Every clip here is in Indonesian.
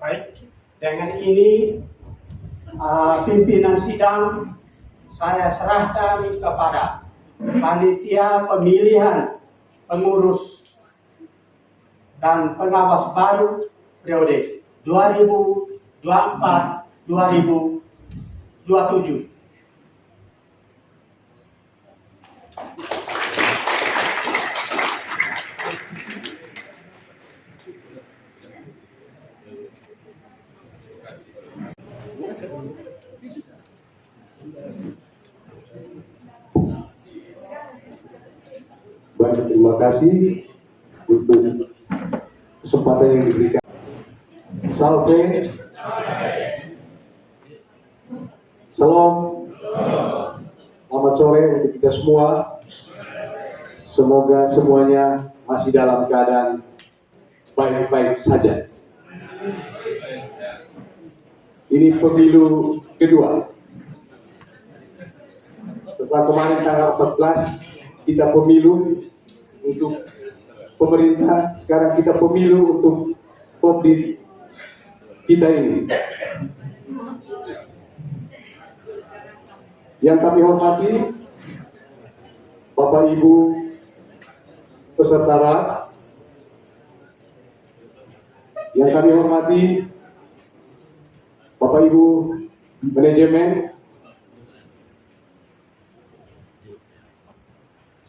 Baik, dengan ini pimpinan sidang saya serahkan kepada panitia pemilihan pengurus dan pengawas baru periode 2024-2027. Baik, terima kasih untuk kesempatan yang diberikan. Salve, salam, selamat sore untuk kita semua. Semoga semuanya masih dalam keadaan baik-baik saja. Ini pemilu kedua. Setelah kemarin tanggal 14 kita pemilu untuk pemerintah, sekarang kita pemilu untuk publik kita ini. Yang kami hormati Bapak Ibu peserta rapat, yang kami hormati Bapak Ibu manajemen,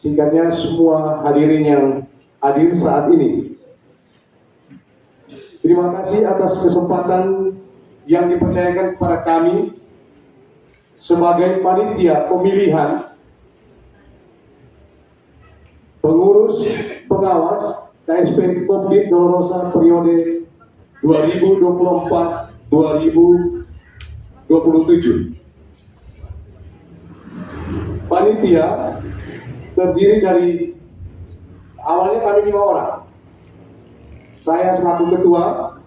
singkatnya semua hadirin yang hadir saat ini. Terima kasih atas kesempatan yang dipercayakan kepada kami sebagai panitia pemilihan pengurus pengawas KSP Kopdit Dolorosa periode 2024-2027. Panitia terdiri dari awalnya kami 5 orang. Saya selaku ketua,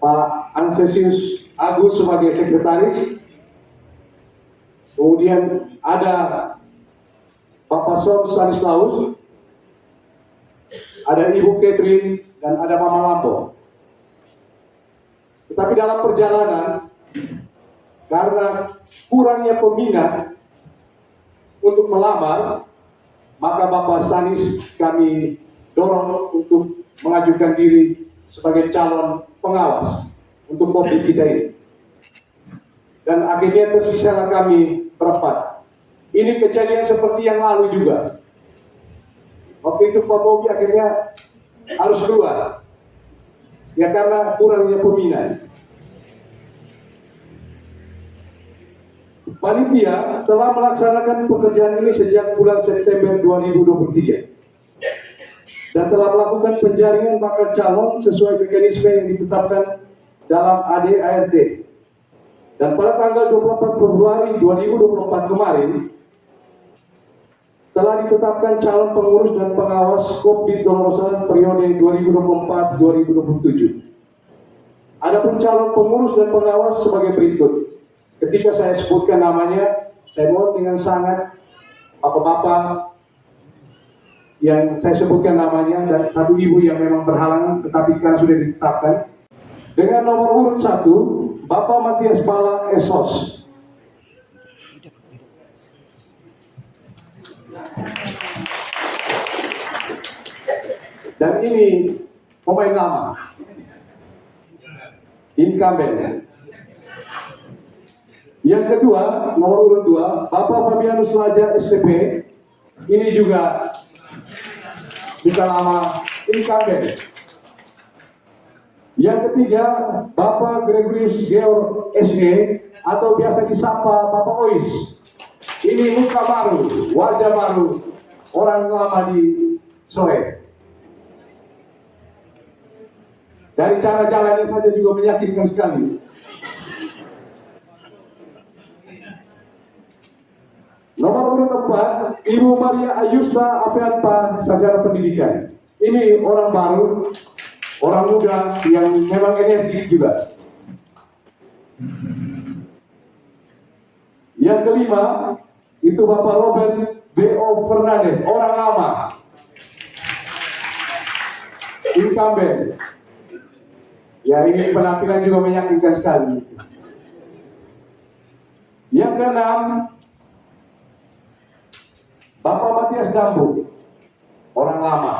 Pak Ansesius Agus sebagai sekretaris, kemudian ada Bapak Som Stanislaus, ada Ibu Catherine, dan ada Mama Lampo. Tetapi dalam perjalanan, karena kurangnya peminat untuk melamar, maka Bapak Stanis kami dorong untuk mengajukan diri sebagai calon pengawas untuk publik kita ini. Dan akhirnya tersisalah kami berempat. Ini kejadian seperti yang lalu juga. Waktu itu Pak Bobi akhirnya harus keluar. Ya karena kurangnya peminat. Panitia telah melaksanakan pekerjaan ini sejak bulan September 2023 dan telah melakukan penjaringan bakal calon sesuai mekanisme yang ditetapkan dalam AD/ART. Dan pada tanggal 24 Februari 2024 kemarin telah ditetapkan calon pengurus dan pengawas Kopdit Dolorosa periode 2024-2027. Adapun calon pengurus dan pengawas sebagai berikut. Ketika saya sebutkan namanya, saya mohon dengan sangat bapak-bapak yang saya sebutkan namanya dan satu ibu yang memang berhalangan tetapi sekarang sudah ditetapkan. Dengan nomor urut 1, Bapak Matias Pala Esos. Dan ini pemain lama, incumbent. Yang kedua, nomor urut 2, Bapak Fabianus Laja STP. Ini juga bisa lama, incumbent. Yang ketiga, Bapak Gregorius Georg SE atau biasa disapa Bapak Ois. Ini muka baru, wajah baru, orang lama di Soe. Dari cara jalannya saja juga meyakinkan sekali. Nomor urut 4, Ibu Maria Ayusta Afianpa, sarjana pendidikan. Ini orang baru, orang muda yang memang energik juga. Yang kelima, itu Bapak Robert B.O. Fernandes, orang lama. incumbent. Ya, ini penampilan juga meyakinkan sekali. Yang keenam, Bapak Matias Dambu, orang lama.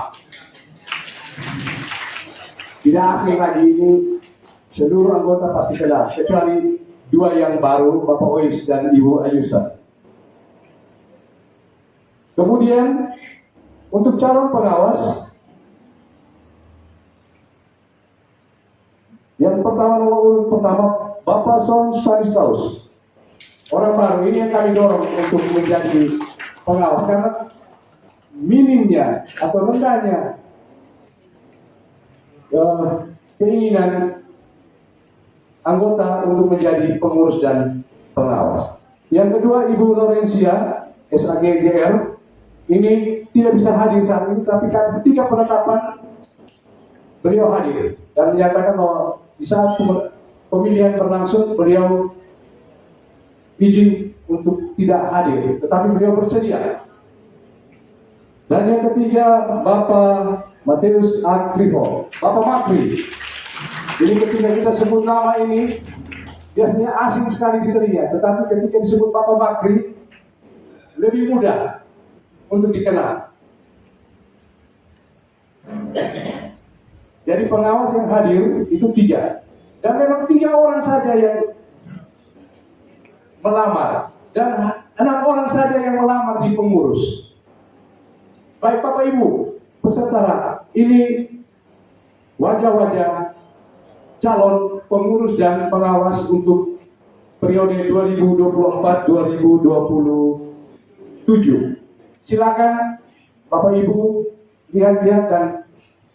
Tidak asing lagi, ini seluruh anggota pasti kenal, kecuali dua yang baru, Bapak Ois dan Ibu Ayusa. Kemudian untuk calon pengawas, yang pertama nomor urut pertama Bapak Son Stanislaus, orang baru ini yang kami dorong untuk menjadi pengawas karena minimnya atau rendahnya keinginan anggota untuk menjadi pengurus dan pengawas. Yang kedua Ibu Lorencia SAGGR, ini tidak bisa hadir saat ini, tapi ketika penetapan beliau hadir dan menyatakan bahwa di saat pemilihan berlangsung beliau izin untuk tidak hadir, tetapi beliau bersedia. Dan yang ketiga Bapak Matius Agriho, Bapak Makri. Jadi ketika kita sebut nama ini biasanya asing sekali di telinga, tetapi ketika disebut Bapak Makri lebih mudah untuk dikenal. Jadi pengawas yang hadir itu 3, dan memang 3 orang saja yang melamar dan 6 orang saja yang melamar di pengurus. Baik Bapak Ibu peserta, ini wajah-wajah calon pengurus dan pengawas untuk periode 2024-2027. Silakan Bapak Ibu lihat-lihat dan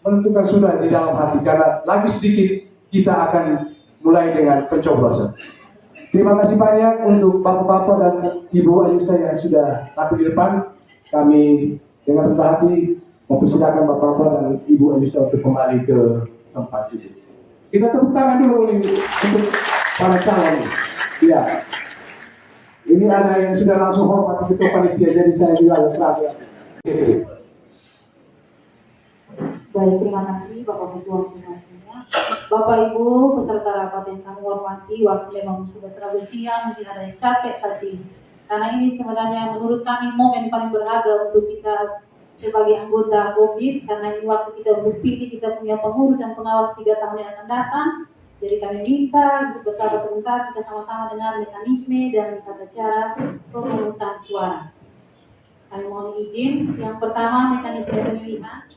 menentukan sudah di dalam hati, karena lagi sedikit kita akan mulai dengan pencoblosan. Terima kasih banyak untuk Bapak-Bapak dan Ibu Ayusta yang sudah tampil di depan. Kami dengan rendah hati mempersilakan Bapak-Bapak dan Ibu Ayusta untuk kembali ke tempat ini. Kita tepuk tangan dulu nih untuk para calon. Ya, ini ada yang sudah langsung hormat ketua panitia, jadi saya juga agak terakhir. Baik, terima kasih Bapak Ketua Pimpinan. Bapak Ibu peserta rapat yang kami hormati, waktu memang sudah terlalu siang, mungkin ada yang capek tadi. Karena ini sebenarnya menurut kami momen paling berharga untuk kita sebagai anggota COVID, karena ini waktu kita untuk pilih kita punya pengurus dan pengawas 3 tahun yang akan datang. Jadi kami minta bersama sebentar kita sama-sama dengar mekanisme dan tata cara pemungutan suara. Kami mohon izin. Yang pertama, mekanisme pemilihan.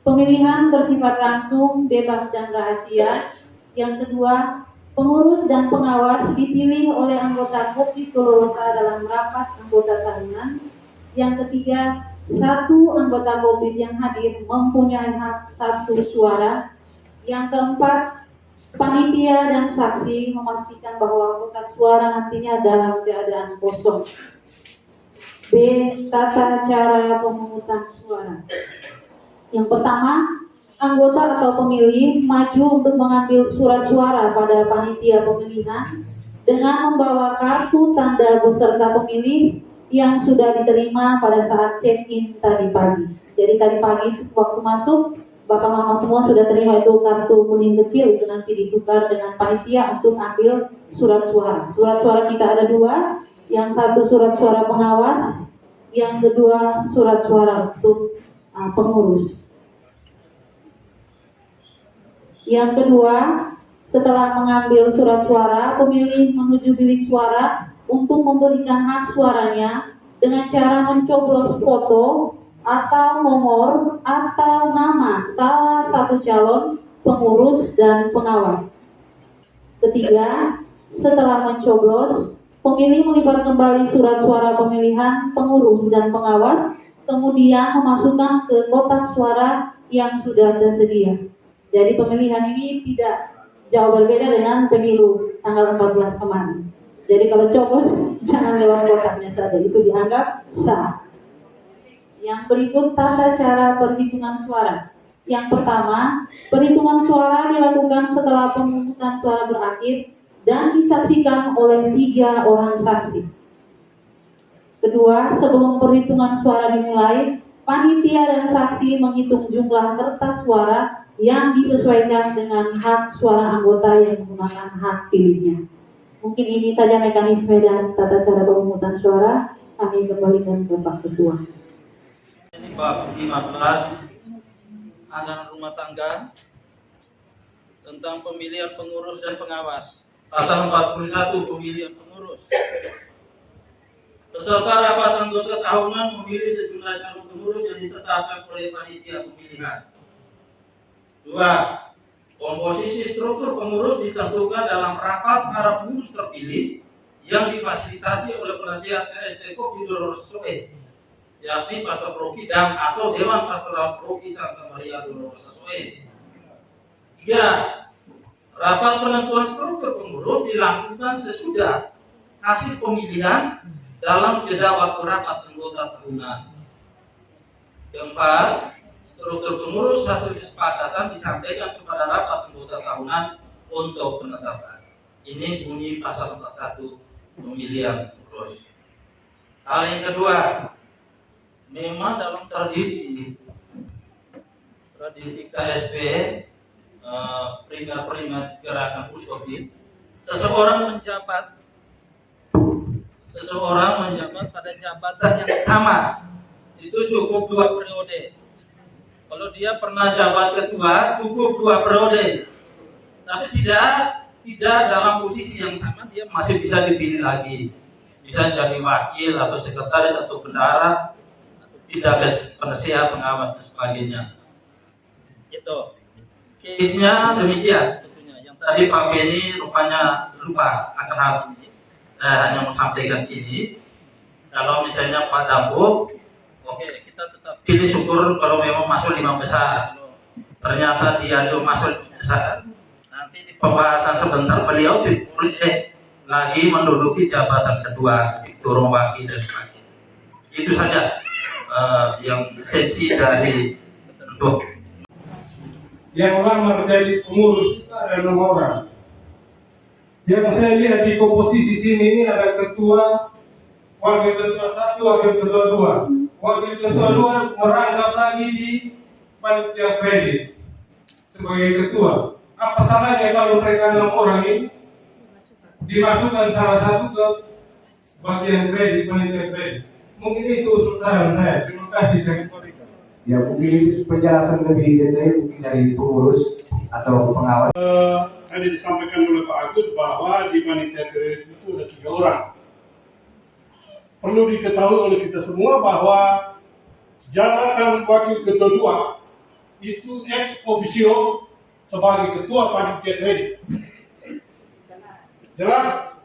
Pemilihan bersifat langsung, bebas dan rahasia. Yang kedua, pengurus dan pengawas dipilih oleh anggota Kopdi Kolorosa dalam rapat anggota tahunan. Yang ketiga, 1 anggota Kopdi yang hadir mempunyai hak 1 suara. Yang keempat, panitia dan saksi memastikan bahwa kotak suara nantinya dalam keadaan kosong. B. Tata cara pemungutan suara. Yang pertama, anggota atau pemilih maju untuk mengambil surat suara pada panitia pemilihan dengan membawa kartu tanda peserta pemilih yang sudah diterima pada saat check-in tadi pagi. Jadi tadi pagi waktu masuk, Bapak Mama semua sudah terima itu kartu kuning kecil, itu nanti ditukar dengan panitia untuk ambil surat suara. Surat suara kita ada 2, yang satu surat suara pengawas, yang kedua surat suara untuk pengurus. Yang kedua, setelah mengambil surat suara, pemilih menuju bilik suara untuk memberikan hak suaranya dengan cara mencoblos foto atau nomor atau nama salah satu calon pengurus dan pengawas. Ketiga, setelah mencoblos, pemilih melipat kembali surat suara pemilihan pengurus dan pengawas, kemudian memasukkan ke kotak suara yang sudah tersedia. Jadi pemilihan ini tidak jauh berbeda dengan pemilu tanggal 14 kemarin. Jadi kalau coblos jangan lewat kotaknya saja, itu dianggap sah. Yang berikut tata cara perhitungan suara. Yang pertama, perhitungan suara dilakukan setelah pemungutan suara berakhir dan disaksikan oleh 3 orang saksi. Kedua, sebelum perhitungan suara dimulai, panitia dan saksi menghitung jumlah kertas suara yang disesuaikan dengan hak suara anggota yang menggunakan hak pilihnya. Mungkin ini saja mekanisme dan tata cara pemungutan suara. Kami kembalikan ke Pak Ketua. Ini bab 15 anggaran rumah tangga tentang pemilihan pengurus dan pengawas. Pasal 41 pemilihan pengurus. Peserta rapat anggota tahunan memilih sejumlah calon pengurus yang ditetapkan oleh panitia pemilihan. 2. Komposisi struktur pengurus ditentukan dalam rapat para pengurus terpilih yang difasilitasi oleh penasihat RST Kopi Doro Sesuai, yakni Pastor Rocky dan atau Dewan Pastoral Rocky Santa Maria Doro Sesuai. 3. Rapat penentuan struktur pengurus dilangsungkan sesudah hasil pemilihan dalam jeda waktu rapat anggota tahunan. 4. Struktur pengurus hasil kesepakatan disampaikan kepada rapat anggota tahunan untuk penetapan. Ini bunyi pasal 41 pemilihan pengurus. Hal yang kedua, memang dalam tradisi KSP primer gerakan Puskopi, seseorang menjabat pada jabatan yang sama itu cukup 2 periode. Kalau dia pernah jabat ketua cukup 2 periode, tapi tidak dalam posisi yang sama, dia masih bisa dipilih lagi, bisa jadi wakil atau sekretaris atau bendahara atau tidak penasihat pengawas dan sebagainya. Itu case-nya demikian tentunya. Yang tadi Pak Beni rupanya lupa akan hal ini. Saya hanya mau sampaikan ini. Kalau misalnya Pak Dambo, oke, kita tetap pilih, syukur kalau memang masuk 5 besar. Ternyata dia juga masuk 5 besar. Nanti di pembahasan sebentar beliau boleh lagi menduduki jabatan ketua, turun wakil dan sebagainya. Itu saja yang esensi dari bentuk. Yang lamar jadi pengurus itu ada 6 orang. Yang saya lihat di komposisi sini ini ada ketua, wakil ketua 1, wakil ketua 2. Wakil ketua 2 merangkap lagi di panitia kredit sebagai ketua. Apa salahnya kalau mereka 6 orang ini dimasukkan salah satu ke bagian kredit, panitia kredit? Mungkin itu usul saran saya. Terima kasih saya. Ya, mungkin penjelasan lebih detail mungkin dari pengurus atau pengawas. Tadi disampaikan oleh Pak Agus bahwa di panitia kredit itu ada 3 orang. Perlu diketahui oleh kita semua bahwa jabatan wakil ketua 2 itu ex officio sebagai ketua panitia kredit. Jelas?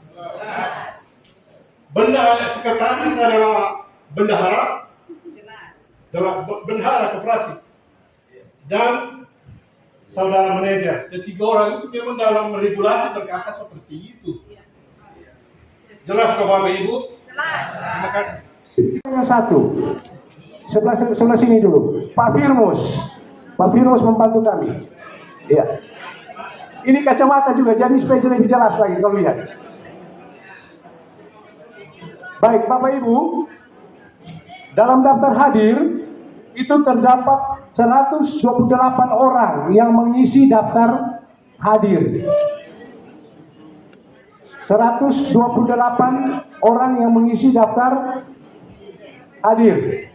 Bendahara sekretaris adalah bendahara. Dalam bendahara koperasi dan saudara manajer. Ketiga orang itu memang dalam regulasi berkata seperti itu. Jelas kok Bapak Ibu? Jelas. Terima kasih. Yang satu, sebelah sini dulu, Pak Firmus membantu kami. Ya, ini kacamata juga, jadi supaya lebih jelas lagi kalau lihat. Baik, Bapak Ibu, dalam daftar hadir itu terdapat 128 orang yang mengisi daftar hadir. 128 orang yang mengisi daftar hadir.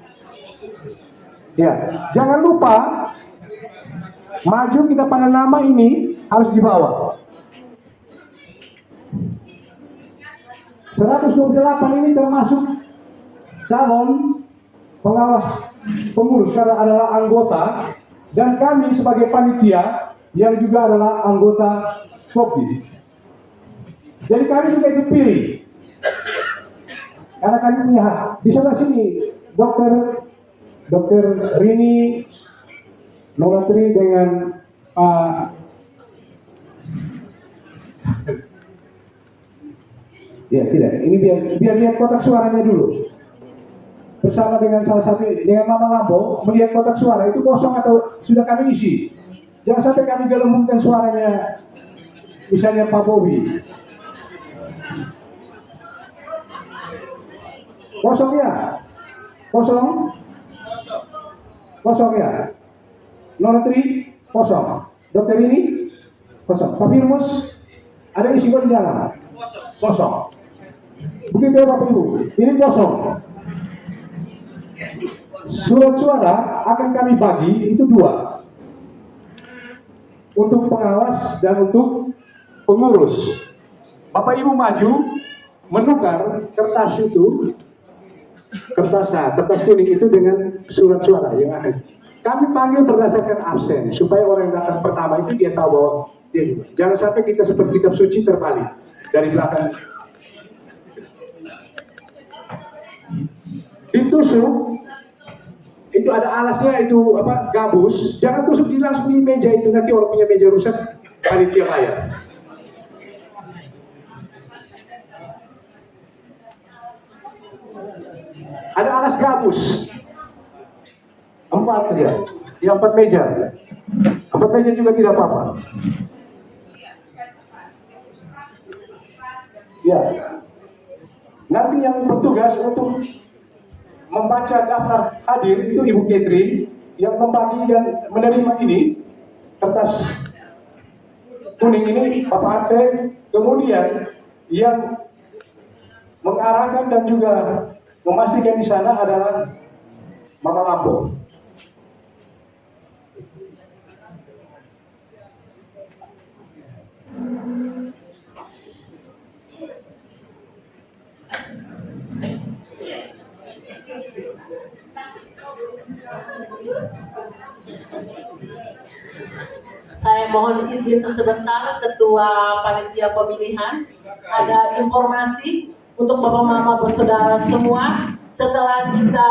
Ya, jangan lupa maju kita panggil nama ini harus dibawa. 128 ini termasuk calon pengawas pengurus karena adalah anggota, dan kami sebagai panitia yang juga adalah anggota Kopi. Jadi kami juga ikut pilih karena kami punya hak. Di sebelah sini Dokter Rini Nolatri dengan ya tidak, ini biar lihat kotak suaranya dulu. Bersama dengan salah satu dengan Mama Lambo melihat kotak suara itu kosong atau sudah kami isi. Jangan sampai kami gelembungkan suaranya, misalnya Pak Bobi. Kosong ya? Kosong ya? Nolatri Kosong. Dokter ini kosong. Pak Firmus ada isi di dalam? Kosong. Begitu ya Bapak Ibu. Ini kosong. Surat suara akan kami bagi itu 2. Untuk pengawas dan untuk pengurus. Bapak Ibu maju menukar kertas itu, kertas kuning itu dengan surat suara yang ada. Kami panggil berdasarkan absen supaya orang yang datang pertama itu dia tahu bahwa dia juga. Jangan sampai kita seperti kitab suci terbalik dari belakang. Ditusuk itu ada alasnya itu apa gabus. Jangan tusuk langsung di meja itu, nanti orang punya meja rusak panitia layar. Ada alas gabus 4 saja, di 4 meja. 4 meja juga tidak apa-apa. Ya. Nanti yang bertugas untuk membaca daftar hadir itu Ibu Catherine, yang membagikan menerima ini kertas kuning ini Bapak Arte, kemudian yang mengarahkan dan juga memastikan di sana adalah Mama Lambo. Saya mohon izin sebentar, Ketua Panitia Pemilihan, ada informasi untuk Bapak Mama bersaudara semua. Setelah kita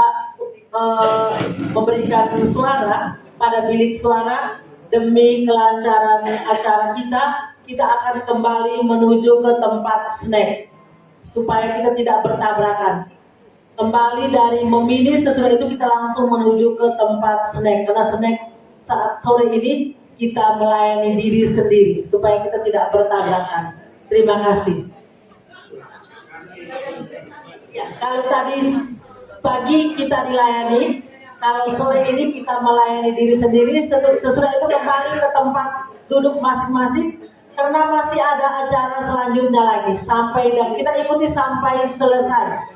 memberikan suara pada bilik suara demi kelancaran acara kita akan kembali menuju ke tempat snack supaya kita tidak bertabrakan. Kembali dari memilih, sesudah itu kita langsung menuju ke tempat snack, karena snack saat sore ini kita melayani diri sendiri supaya kita tidak bertabrakan. Terima kasih. Ya, kalau tadi pagi kita dilayani, kalau sore ini kita melayani diri sendiri. Sesudah itu kembali ke tempat duduk masing-masing karena masih ada acara selanjutnya lagi dan kita ikuti sampai selesai.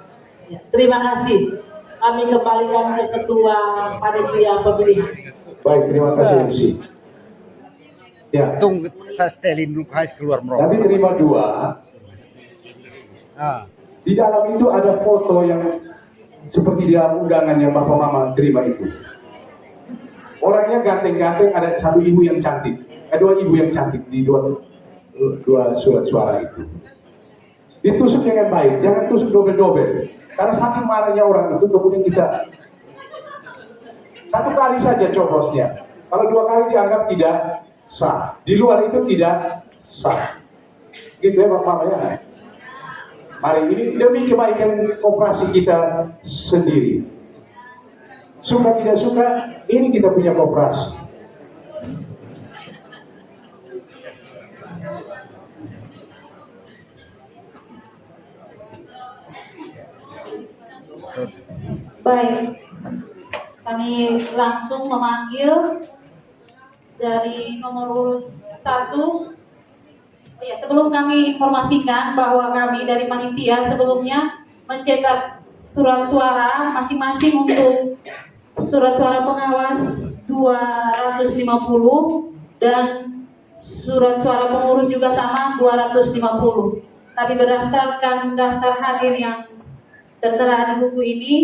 Ya, terima kasih. Kami kembalikan ke Ketua Panitia Pemilihan. Baik, terima kasih MC. Ya. Tunggu, saya setelin dulu keluar merokok. Nanti terima 2. Di dalam itu ada foto yang seperti di dalam undangan yang Bapak Mama terima itu. Orangnya ganteng-ganteng, ada 1 ibu yang cantik. 2 ibu yang cantik di dua surat suara itu. Ditusuk dengan baik, jangan tusuk dobel-dobel. Karena saking marahnya orang itu, kemudian kita 1 kali saja cobrosnya. Kalau 2 kali dianggap tidak sah. Di luar itu tidak sah. Gitu ya Bapak Mama ya. Mari ini demi kebaikan koperasi kita sendiri. Suka tidak suka, ini kita punya koperasi. Baik, kami langsung memanggil dari nomor urut 1. Ya, sebelum kami informasikan bahwa kami dari panitia sebelumnya mencetak surat suara masing-masing untuk surat suara pengawas 250 dan surat suara pengurus juga sama 250. Tapi berdasarkan daftar hadir yang tertera di buku ini,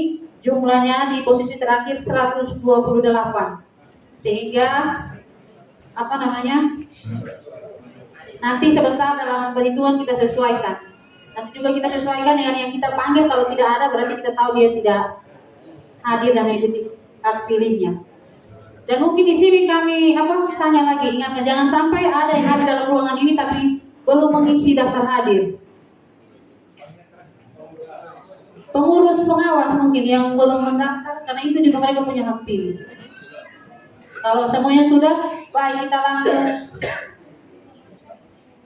jumlahnya di posisi terakhir 128. Sehingga nanti sebentar dalam perhitungan kita sesuaikan. Nanti juga kita sesuaikan dengan yang kita panggil. Kalau tidak ada berarti kita tahu dia tidak hadir dan mengikuti hak pilihnya. Dan mungkin di sini kami tanya lagi, ingatkan jangan sampai ada yang hadir dalam ruangan ini tapi belum mengisi daftar hadir. Pengurus pengawas mungkin yang belum mendaftar, karena itu juga mereka punya hak pilih. Kalau semuanya sudah, baik kita langsung.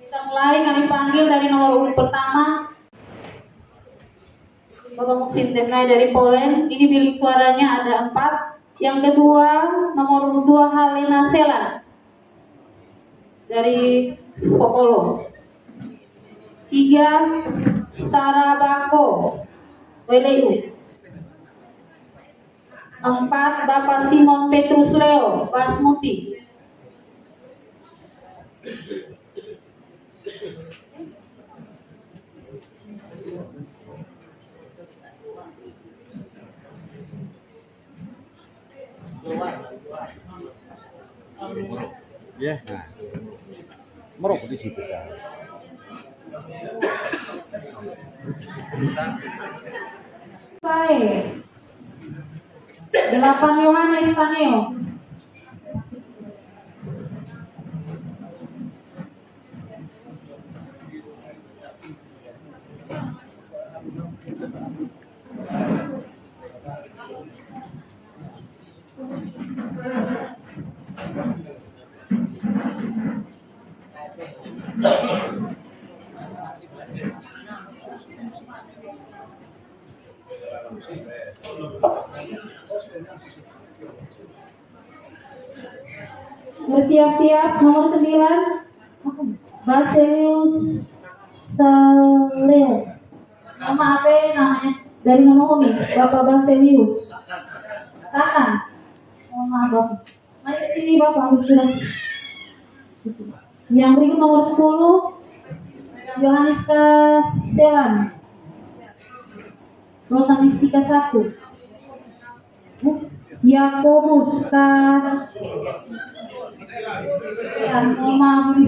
Kita mulai, kami panggil dari nomor urut pertama Bapak Muksin Temnai dari Polen. Ini bilik suaranya ada 4. Yang kedua nomor urut 2 Halena Selan dari Popolo. 3 Sarabako WLU. 4 Bapak Simon Petrus Leo Basmuti. Ya, nah. Merokok di situ saya. Saya 8 Yohanes Taneo. Bersiap-siap nomor 9 Baselius Saleo. Nama apa namanya? Dari nama Umi, Bapak Baselius. Kanan. Mohon maaf Bapak. Mari sini Bapak sudah. Yang berikut nomor 10 Yohanes Kaselan. Rosanistika 1. Yakobus Kaselan. Mohon maaf.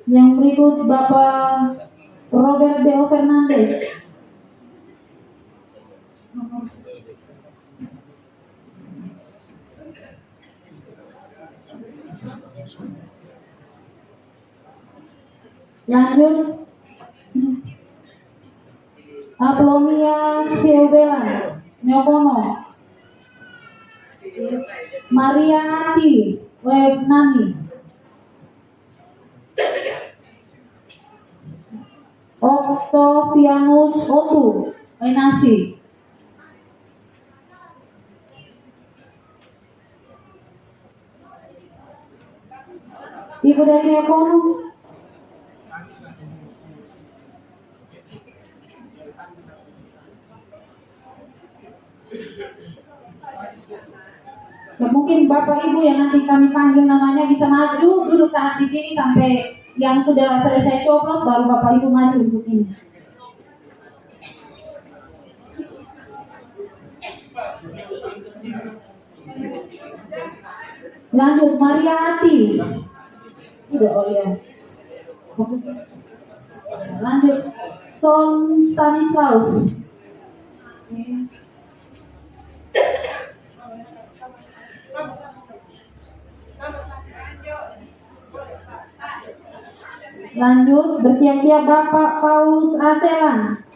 Yang berikut Bapak Robert Deo Fernandez. Lanjut Aplonia Seubelan Neokono. Maria Ati Webnani. Octavianus Otu Wenasi. Ibu dari Neokono. Mungkin Bapak Ibu yang nanti kami panggil namanya bisa maju, duduk tahan di sini sampai yang sudah selesai coblos baru Bapak Ibu maju untuk ini. Lanjut Maria Ati. Udah oh ya. Lanjut Son Stanislaus. Lanjut bersiap-siap Bapak Paulus Aselan.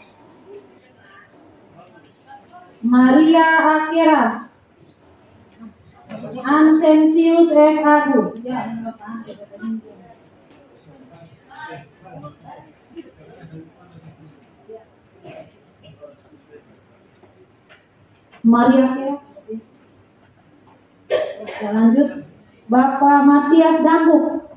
Maria Akira. Ansensius F. Agung. Ya, ini Bapak. Maria Akira. Ya, lanjut Bapak Matias Dambuk.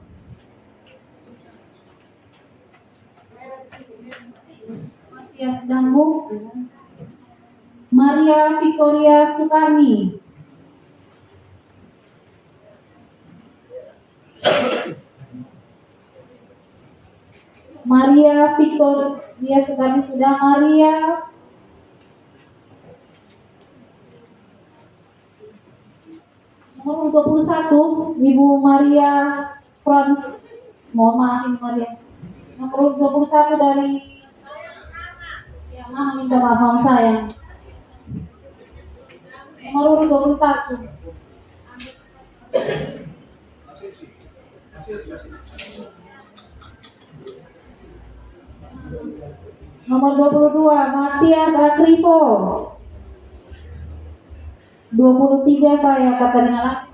Matias Dambuk. Maria Victoria Sukarni. Maria Victoria Sukarni sudah. Maria nomor 21 Ibu Maria Front. Mohon maaf Ibu Maria. Nomor 21 dari Mama minta maaf saya. Nomor 21. Nomor 22 Matias Akripo. 23 saya Katarina Lak.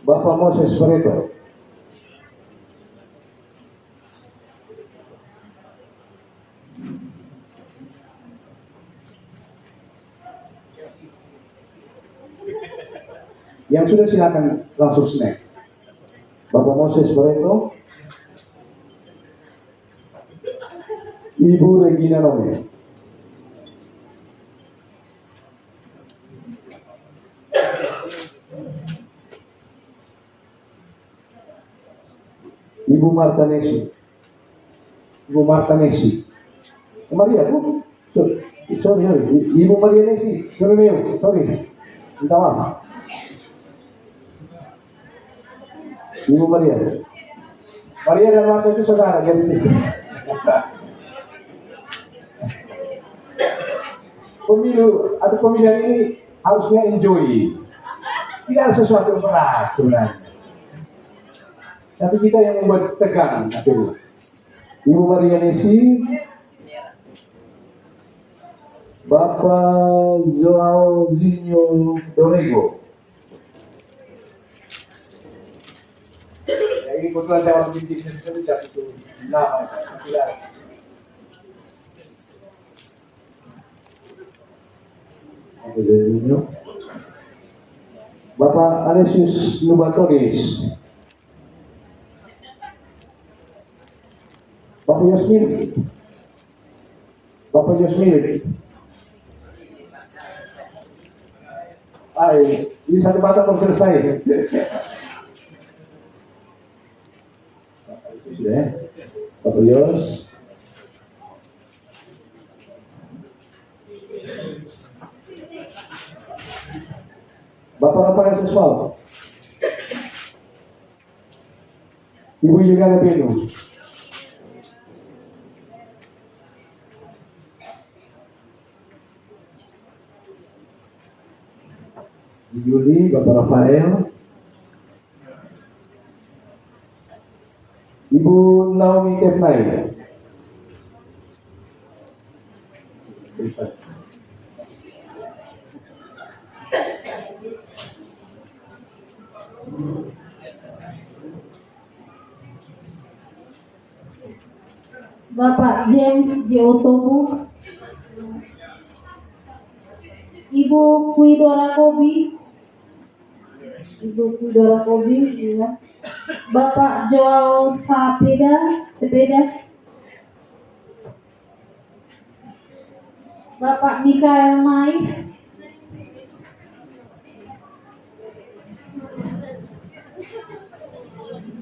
Bapak Moses Barreto. Yang sudah silakan langsung snack. Bapak Moses Barreto, Ibu Regina Nome. Ibu Marta Nesi. Ibu Marta Nesi. Maria, Bu. Sorry. Ibu Maria Nesi. Sorry. Minta maaf. Ibu Maria. Maria dan Marta itu saudara, jadi pemilu atau pemilihan ini harusnya enjoy. Tidak ada sesuatu yang berat sebenarnya. Tapi kita yang membuat tegang akhirnya. Ibu Maria Nesi, Bapak Joao Zinho Dorego. Ya, ini kebetulan saya orang bintik sejak itu nama tidak. Bapak Alesius Lubatonis, Bapak Yosmir. Ini satu mata belum selesai. Sudah ya, Bapak Yos. Bapak Rafael Seswal, Ibu Yuliana Benu, Yuli, Bapak Rafael, Ibu Naomi Kepnai, Bapak James J. Otobu, Ibu Kuidora Kobi, ya. Bapak Joao Sepeda, Bapak Mikael Mai,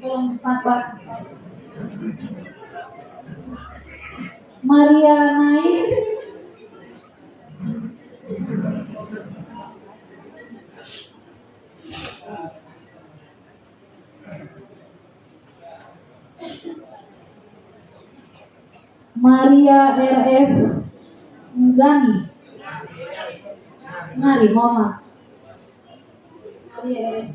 tolong Bapak Maria Naik, Maria RF Ngari, Mama. Maria RF.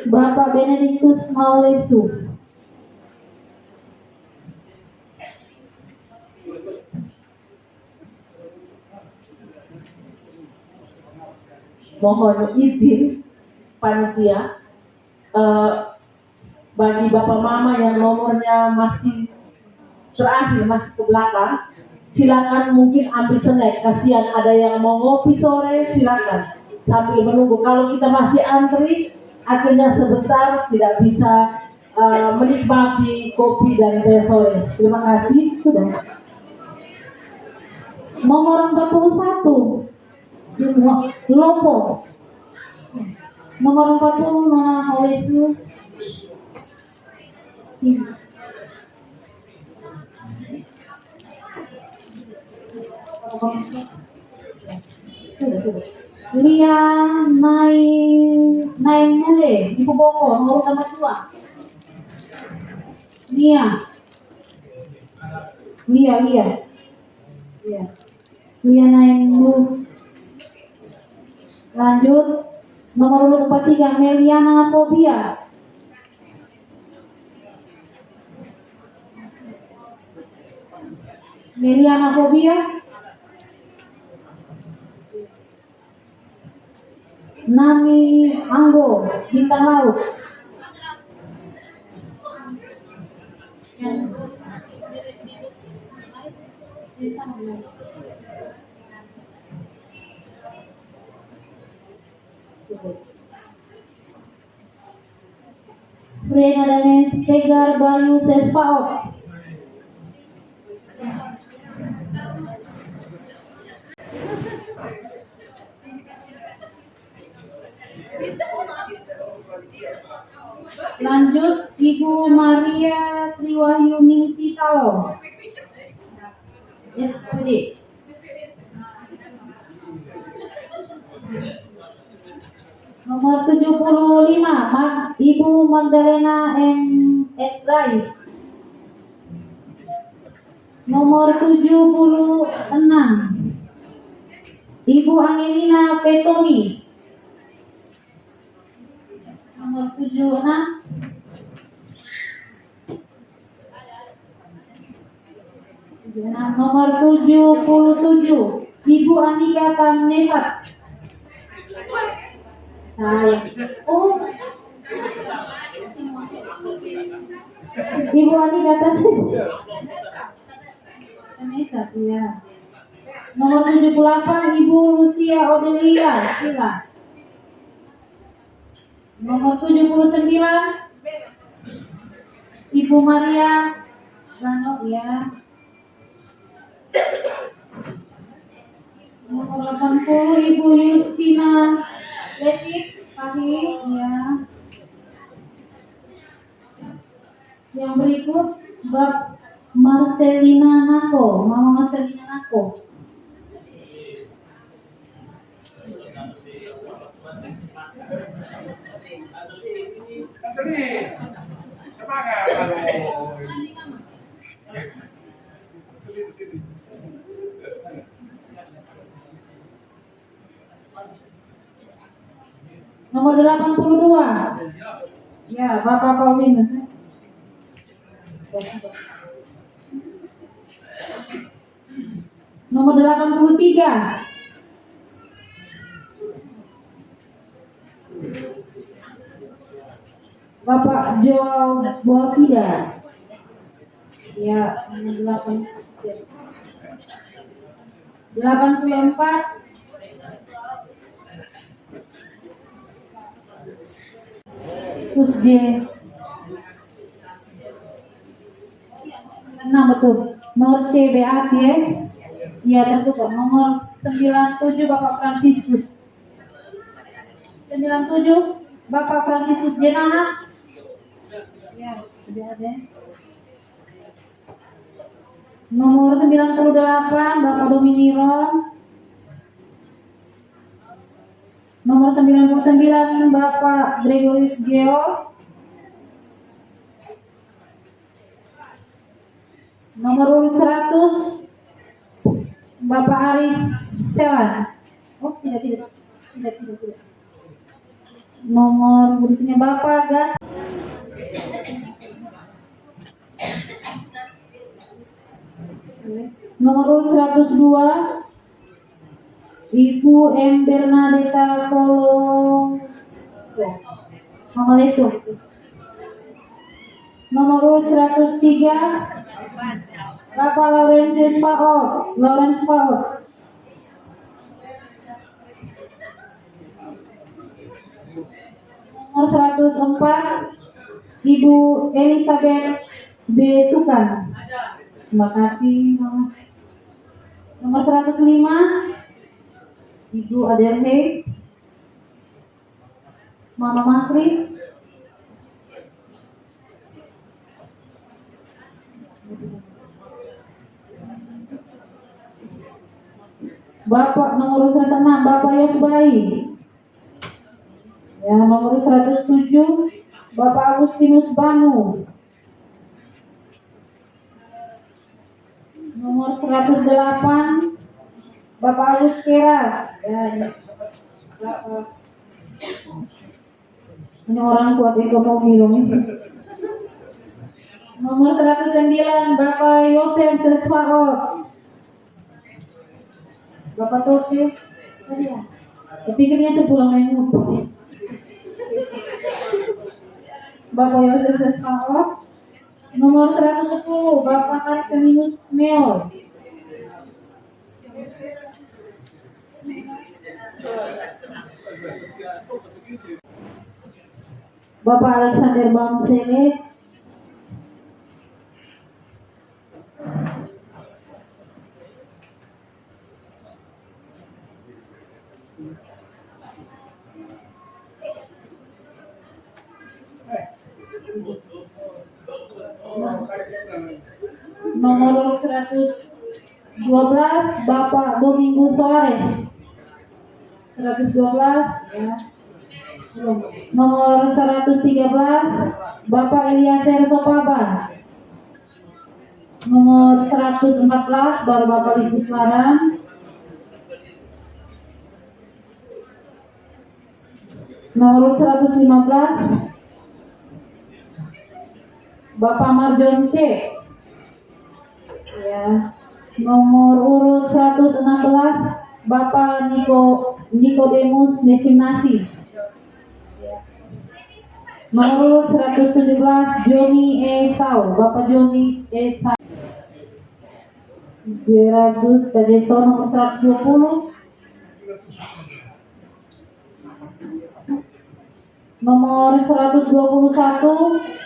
Bapak Benedictus Maulesu, mohon izin panitia bagi bapak mama yang nomornya masih terakhir, masih ke belakang, silakan mungkin ambil snack. Kasihan ada yang mau ngopi sore, silakan sambil menunggu. Kalau kita masih antri, akhirnya sebentar tidak bisa menikmati kopi dan teh sore. Terima kasih. Sudah. Nomor 41 Lopo. Nomor 40 Nona Maulesu. Sudah. Lia Naimule, Ibu Boko, nomor 42. Lia Naimule. Lanjut, nomor 43 Meliana Fobia. Meliana Fobia, Nami Anggo, Bintang Laut. Frena Danes Tegar Bayu Sespaot. Lanjut Ibu Maria Triwahyuni Sitalo, SPD. Nomor 75 Ibu Magdalena M. Edrai. Nomor 76 Ibu Angelina Petomi. Nomor 76 Nomor 77 Ibu Anika Tanesat. Saya. Oh. Ibu Anika Tanesat ya. Nomor 78 Ibu Lucia Odelia. Sila. Nomor 79 Ibu Maria Rano ya. Nomor 80 Ibu Justina Letif Pahih ya. Yang berikut Mbak Marcelina Nako, Mama Marcelina Nako. Semangat, halo. Nomor 82 ya Bapak Paulin. Nomor 83 Bapak Joao Buatida. Ya, nomor 84 Sus J. Nah betul. Nomor C BAT ya. Ya tentu kok. Nomor 97 Bapak Fransiskus. 97 Bapak Fransiskus Jenana. Ya, sudah ada. Nomor 98 Bapak Dominiron. Nomor 99 Bapak Gregorius Geo. Nomor urut 100 Bapak Aris Selan. Oh tidak. Nomor berikutnya Bapak Gas. Nomor urut 102 Ibu M. Bernadetta Polo. Assalamualaikum. Nomor urut 103 Bapak Lawrence Paot. Nomor 104 Ibu Elizabeth B. Tukan. Terima kasih Mama. Nomor 105 Ibu Adelhe Mama Makri. Bapak nomor 106 Bapak Yosbai. Ya, nomor 107 Bapak Agustinus Banu. Nomor 108 Bapak Agus Kera. Ya. Ini orang kuat ekonomi loh. Nomor 109 Bapak Yosef Sespaot. Bapak Toke tadi ya. Pikirnya sepulang main motor ya. Bapak Yosef Seskawat. Nomor 110 Bapak Arseninus Meol. Bapak Alexander Bamsele. Nomor 112 Bapak Domingo Soares. 112 ya. Nomor 113 Bapak Eliezer Sopaban. Nomor 114 baru Bapak Likus Larang. Nomor 115 Bapak Marjon C. Ya. Nomor urut 116 Bapak Nikodemus Nesimnasi. Ya. Nomor urut 117 Joni E. Sau, Bapak Joni E. Sau. Gerardus Kadeso nomor 120. Nomor 121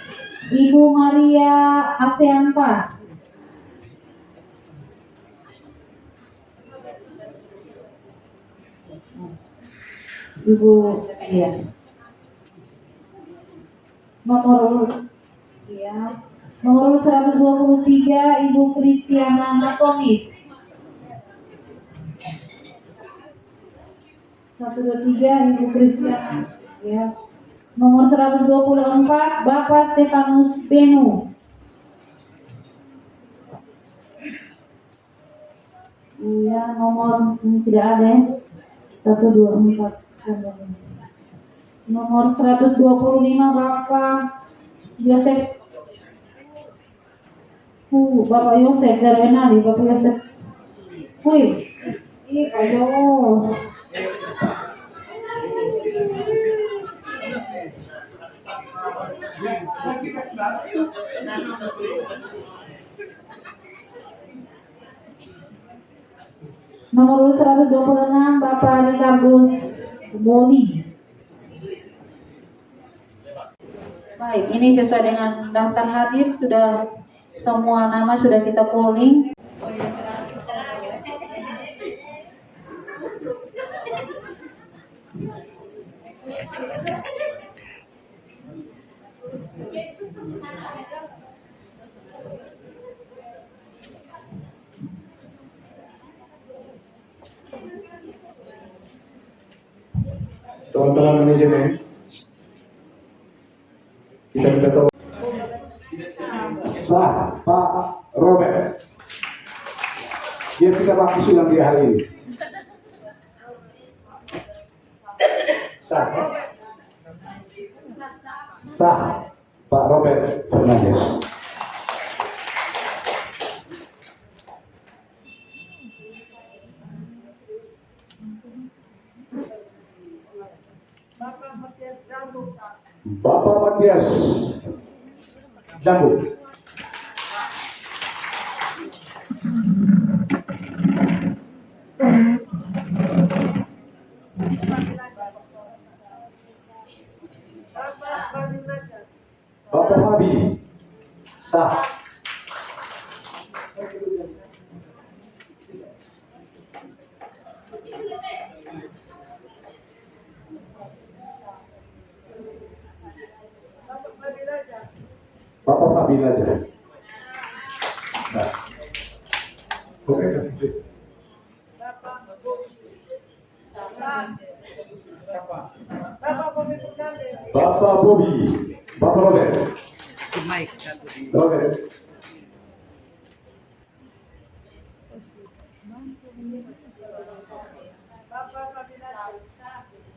Ibu Maria Afianfa. Ibu ya. Nomor ya. Nomor 123 Ibu Kristiana Natonis. 123 Ibu Kristiana ya. Nomor 124 Bapak Stefanus Benu. Iya, nomor tidak ada ya. 124. Nomor 125 Bapak Yosef. Bapak Yosef Darwenali, Bapak Yosef. Wih, ayo. Nomor 126 Bapak Ricardus Boli. Baik, ini sesuai dengan daftar hadir, sudah semua nama sudah kita polling. Teman-teman manajemen, kita minta tolong. Sah Pak Robert. Dia tidak mampu silang di hari ini. Sah. Sah Pak Robert Fernandes. Bapak Matias Jambu. Bapak Fabi Sah. Bapak Fabi aja. Nah. Oke. Bapak Bobi, Bapak Robert. Robert.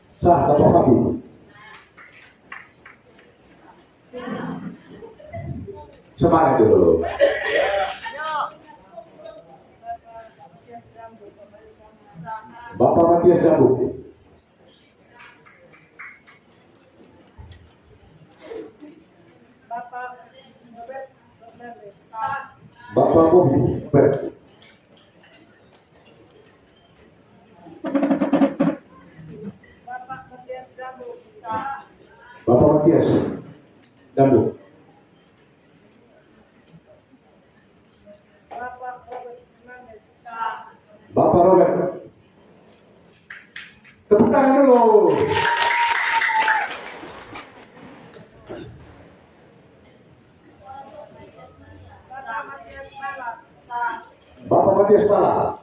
Sah Bapak Fabi. Semangat dulu. Bapak Matias Dambu. Bapak Bobi Ber. Bapak Matias Dambu. Bapak Robert. Tepuk tangan dulu. Bapak Matias Pala.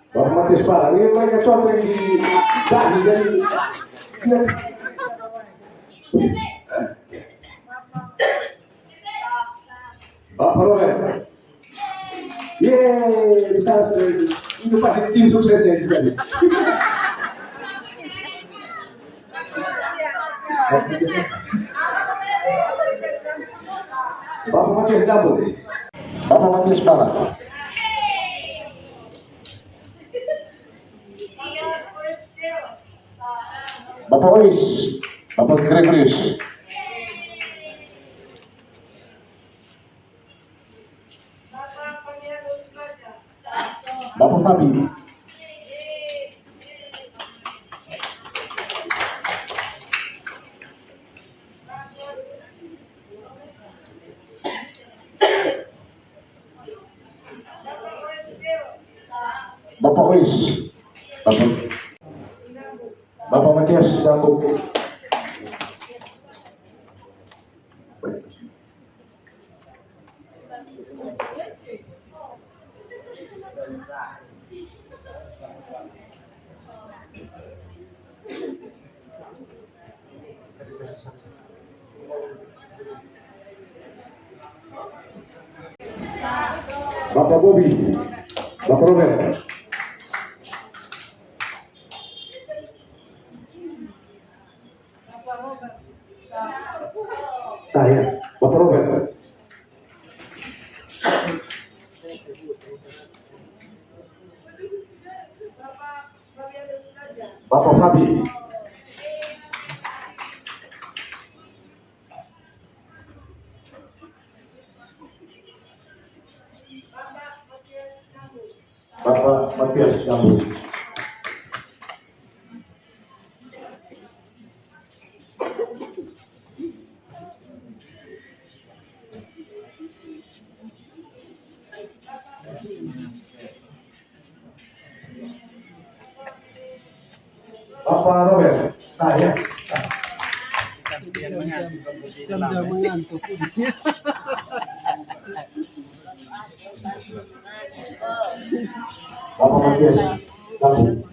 Bapak Matias Pala. Ini mereka contoh yang di dahi dari Bapak Robert. Yeay, bisa sudah itu pasti tim suksesnya itu tadi. Bapak Matias Dambu. Bapak Matias Pala. Bapak Ois. Bapak Gregorius. Bapak Fabi. Bapak Ois. Bapak Matias Dambu. Bapak Bobi. Bapak Robert. Saya, Bapak Robert. Bapak Fabi. Bapak Matias Dambu. Bapak Robert, saya. Bapak Matias Dambu.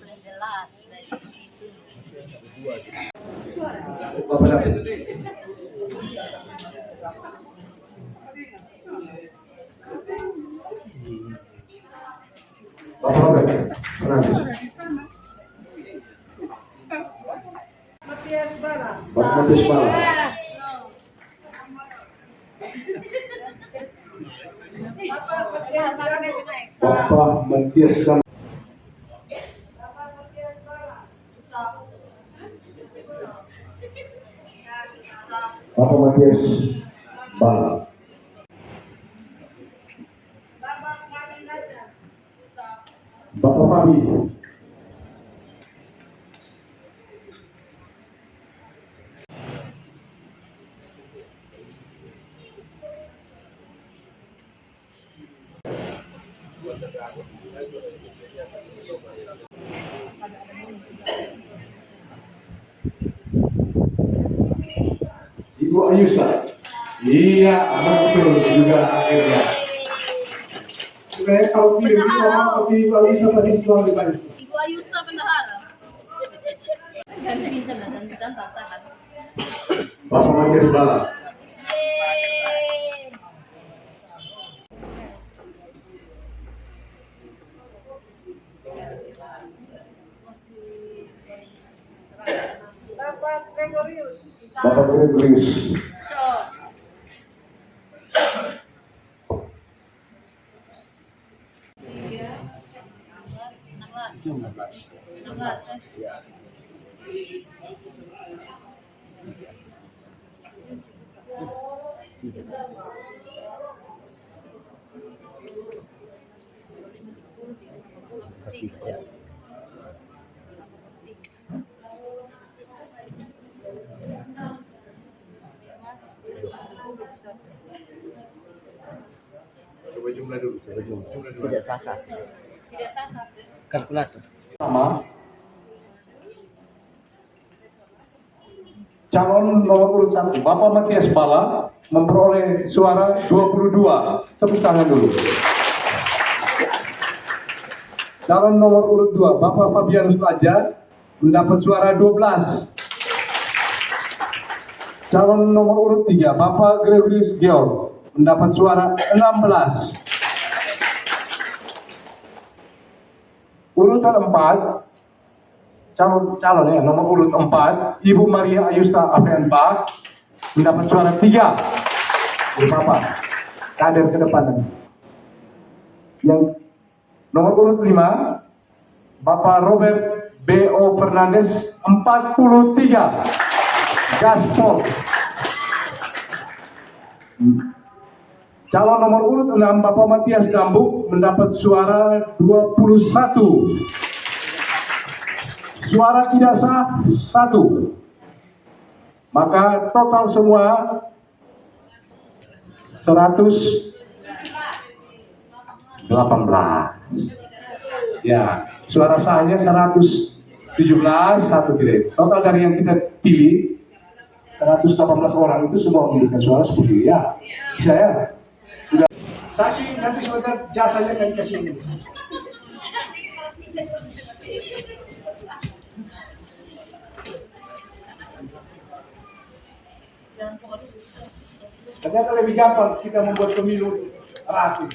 Bapak David. Bapak Robert, Bapak Matias Pala. Bapak Matias Dambu. Bapak Matias Pala. Bapak Fabi. Ibu Ayusa. Iya, betul juga akhirnya. Saya kalau pilih Ibu Ayusa pasti selalu ditanya. Ibu Ayusa bendahara. Jangan pinjam lah, jangan tahan. Bapak Matias Pala. Bapak Gregoris. So. 16. Coba jumlah dulu. Tidak sah. Tidak sah. Kalkulator. Sama. Calon nomor urut 1, Bapak Matias Bala memperoleh suara 22. Tepuk tangan dulu. Calon nomor urut 2, Bapak Fabianus Laja mendapat suara 12. Calon nomor urut 3, Bapak Gregorius Georg mendapat suara 16. Urutan 4, calon ya, nomor urut 4, Ibu Maria Ayusta Afenbach mendapat suara 3. Bapak, kader ke depan. Yang nomor urut 5, Bapak Robert B.O. Fernandes 43. Gaspol. Calon nomor urut 6, Bapak Matias Gambuk mendapat suara 21. Suara tidak sah 1. Maka total semua 118. Ya, suara sahnya 117, 1 tidak. Total dari yang kita pilih 118 orang itu semua memberikan suara seperti itu. Ya, bisa ya. Saksi nanti sebentar jasanya kan kasih ini. Ternyata lebih gampang kita membuat pemilu rapi.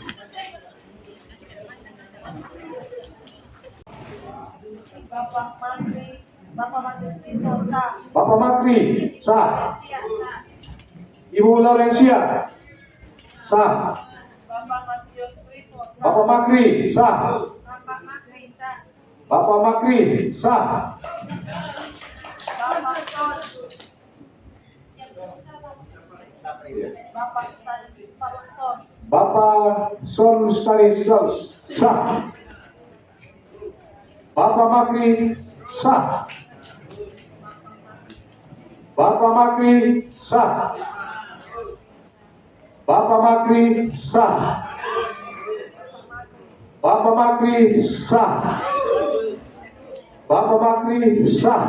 Bapak Matius Pinto sah. Bapak Makri sah. Ibu Laurencia sah. Bapak Matius Pinto sah. Bapak Makri sah. Bapak Makri sah. Bapak Makri sah. Bapak Son. Bapak Stanis. Bapak Son. Bapak Son Stanislaus sah. Bapak Makri sah. Bapak Makri sah. Bapak Makri sah. Bapak Makri sah. Bapak Makri sah.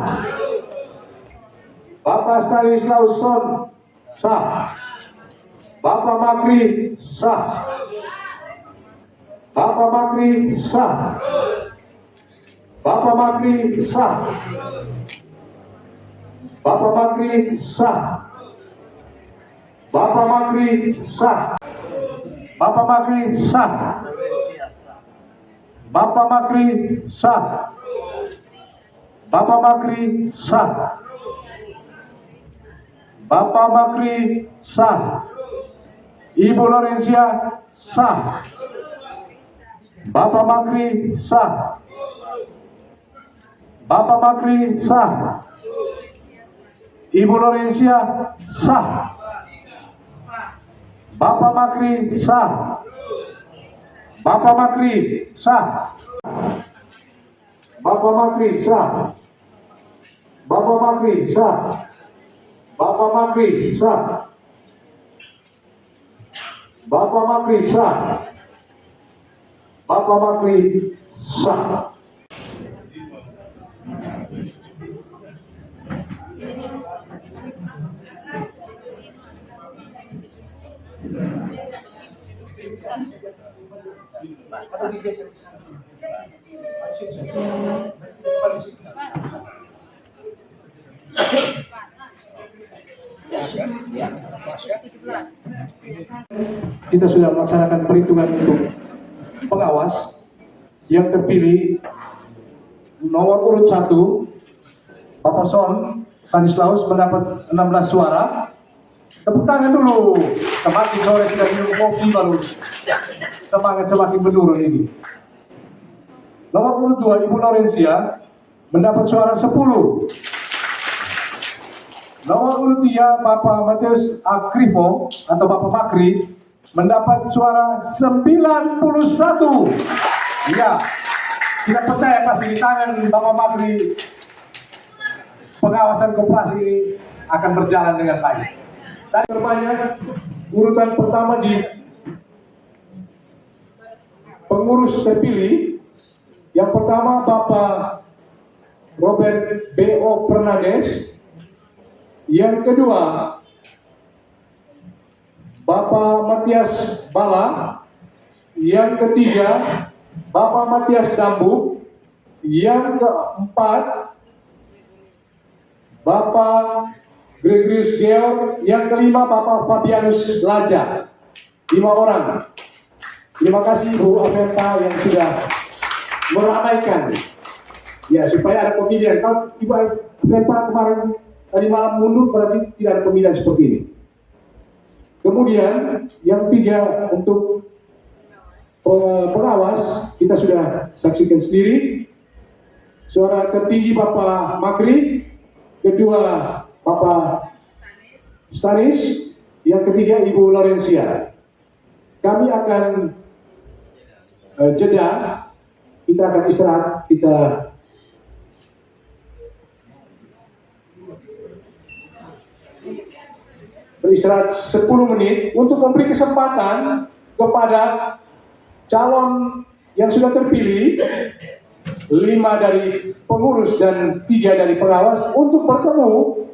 Bapak Stanislaus Son sah. Bapak Makri sah. Bapak Makri sah. Bapak Makri sah. Bapak Makri sah. Bapak Makri sah. Bapak Makri sah. Bapak Makri sah. Bapak Makri sah. Bapak Makri sah. Ibu Laurencia sah. Bapak Makri sah. Bapak Makri sah. Ibu Laurencia sah. Bapak Makri sah. Bapak Makri sah. Bapak Makri sah. Bapak Makri sah. Bapak Makri sah. Bapak Makri sah. Bapak Makri sah. Kita sudah melaksanakan perhitungan untuk pengawas yang terpilih nomor urut 1 Bapak Son Stanislaus mendapat 16 suara. Tepuk tangan dulu. Semakin sore sudah minum kopi baru semangat semakin menurun ini. Nomor urut 2 Ibu Laurencia mendapat suara 10. Nomor urut 3 Bapak Matius Akrivo atau Bapak Makri mendapat suara 91. Ya, tidak percaya pasti di tangan Bapak Makri pengawasan koperasi ini akan berjalan dengan baik. Dan terbanyak urutan pertama di pengurus terpilih. Yang pertama Bapak Robert B.O. Fernandes. Yang kedua Bapak Matias Bala. Yang ketiga Bapak Matias Dambu. Yang keempat Bapak Gregorius Georg. Yang kelima Bapak Fabianus Laja. 5 orang. Terima kasih Bu Aventa yang sudah meramaikan. Ya, supaya ada pemilihan. Kalau Ibu Aventa kemarin tadi malam mundur berarti tidak ada pemilihan seperti ini. Kemudian yang 3 untuk pengawas kita sudah saksikan sendiri. Suara tertinggi Bapak Makri, kedua Bapak Stanis, yang ketiga Ibu Laurencia. Kami akan jeda, kita akan istirahat, kita beristirahat 10 menit untuk memberi kesempatan kepada calon yang sudah terpilih, 5 dari pengurus dan 3 dari pengawas untuk bertemu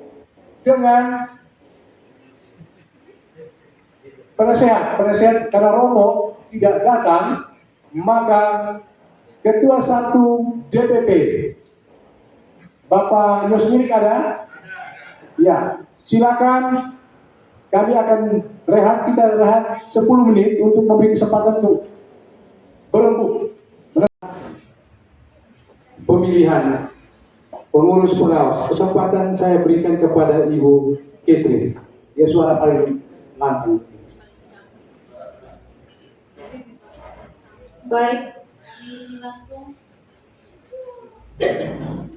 dengan penasehat karena Romo tidak datang, maka Ketua 1 DPP Bapak Yosmirik ada? Ya, silakan. Kami akan kita rehat 10 menit untuk memberi kesempatan untuk berembuk pemilihan pengurus pengawas. Kesempatan saya berikan kepada Ibu Catherine. Dia suara paling lantang. Baik, langsung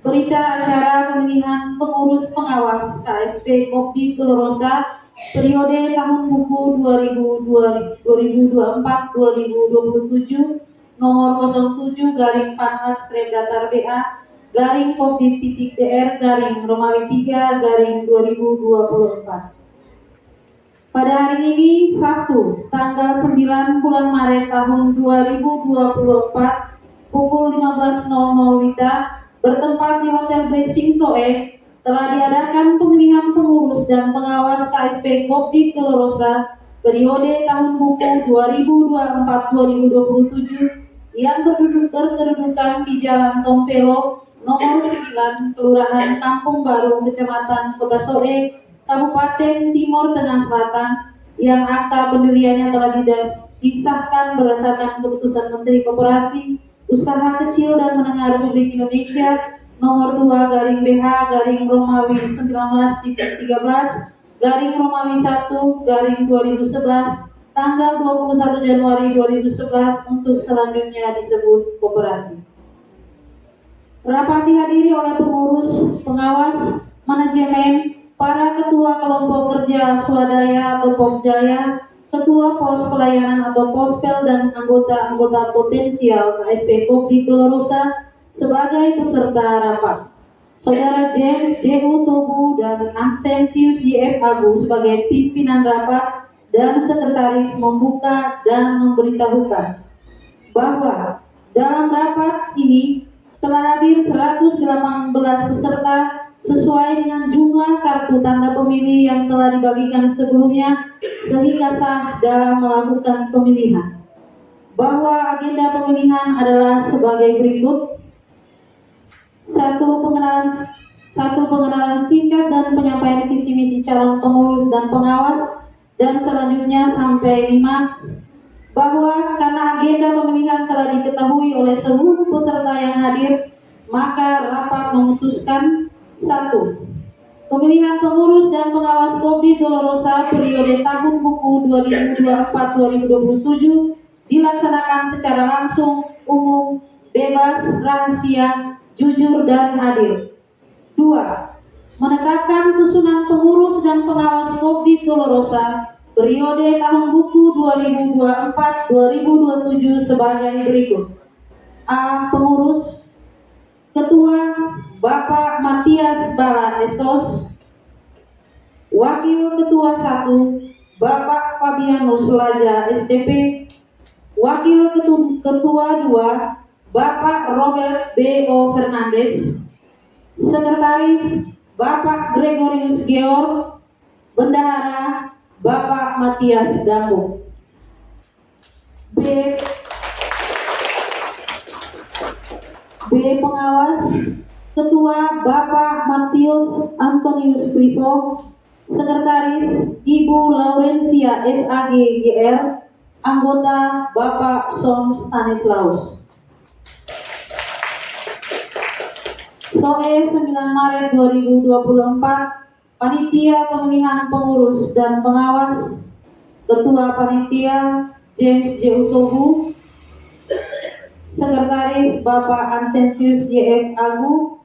berita acara pemilihan pengurus pengawas KSP Kopi Dolorosa periode tahun buku 2024-2027 nomor 07-Covid.DR-Romawi 3-2024. Pada hari ini Sabtu tanggal 9 bulan Maret tahun 2024 pukul 15.00 WITA bertempat di Hotel Blessing Soe telah diadakan pemilihan pengurus dan pengawas KSP Kopi Dolorosa periode tahun buku 2024-2027 yang berkedudukan di Jalan Tompelo nomor 9 Kelurahan Kampung Baru Kecamatan Kota Soe Kabupaten Timur Tengah Selatan yang akta pendiriannya telah disahkan berdasarkan keputusan Menteri Koperasi, Usaha Kecil dan Menengah Republik Indonesia nomor 2/PH/Romawi 19/13/Romawi 1/2011 tanggal 21 Januari 2011 untuk selanjutnya disebut Koperasi. Rapat dihadiri oleh pengurus, pengawas, manajemen, para ketua kelompok kerja swadaya atau Pokjaya, ketua pos pelayanan atau Pospel dan anggota-anggota potensial KSP Kopi Dolorosa sebagai peserta rapat. Saudara James J.U. Tobu dan Ansensius Y.F. Agu sebagai pimpinan rapat dan sekretaris membuka dan memberitahukan bahwa dalam rapat ini telah hadir 118 peserta sesuai dengan jumlah kartu tanda pemilih yang telah dibagikan sebelumnya sehingga sah dalam melakukan pemilihan. Bahwa agenda pemilihan adalah sebagai berikut: 1. Pengenalan singkat dan penyampaian visi misi calon pengurus dan pengawas, dan selanjutnya sampai 5. Bahwa karena agenda pemilihan telah diketahui oleh seluruh peserta yang hadir, maka rapat memutuskan 1. Pemilihan pengurus dan pengawas Kopi Dolorosa periode tahun buku 2024-2027 dilaksanakan secara langsung, umum, bebas, rahasia, jujur, dan adil. 2. Menetapkan susunan pengurus dan pengawas Kopi Dolorosa periode tahun buku 2024-2027 sebagai berikut. A. Pengurus. Ketua Bapak Matias Bala Esos. Wakil Ketua 1 Bapak Fabianus Laja STP. Wakil Ketua 2 Bapak Robert B.O. Fernandes. Sekretaris Bapak Gregorius Georg. Bendahara Bapak Matias Dambo. B. Pengawas. Ketua Bapak Matius Antonius Kripo. Sekretaris Ibu Laurencia SAG GR. Anggota Bapak Son Stanislaus. SOE 9 Maret 2024, Panitia Pemilihan Pengurus dan Pengawas. Ketua Panitia James J. Utobu. Sekretaris Bapak Ansensius JF Agu.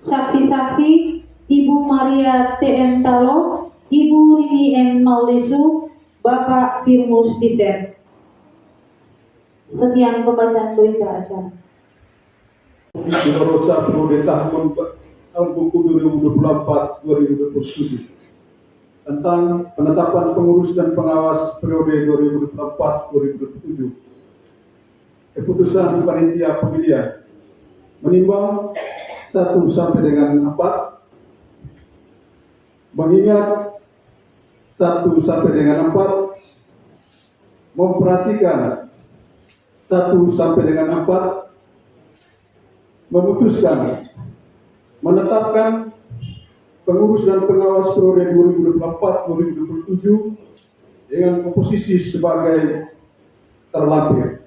Saksi-saksi Ibu Maria T.M. Talo, Ibu Rini M. Maulisu, Bapak Firmus Diser. Sekian pembacaan berita acara. Dolorosa periode tahun buku 2024-2027 tentang penetapan pengurus dan pengawas periode 2024-2027. Keputusan panitia pemilihan menimbang 1 sampai dengan 4, mengingat 1 sampai dengan 4, memperhatikan 1 sampai dengan 4, memutuskan menetapkan pengurus dan pengawas periode 2024-2027 dengan komposisi sebagai terlampir.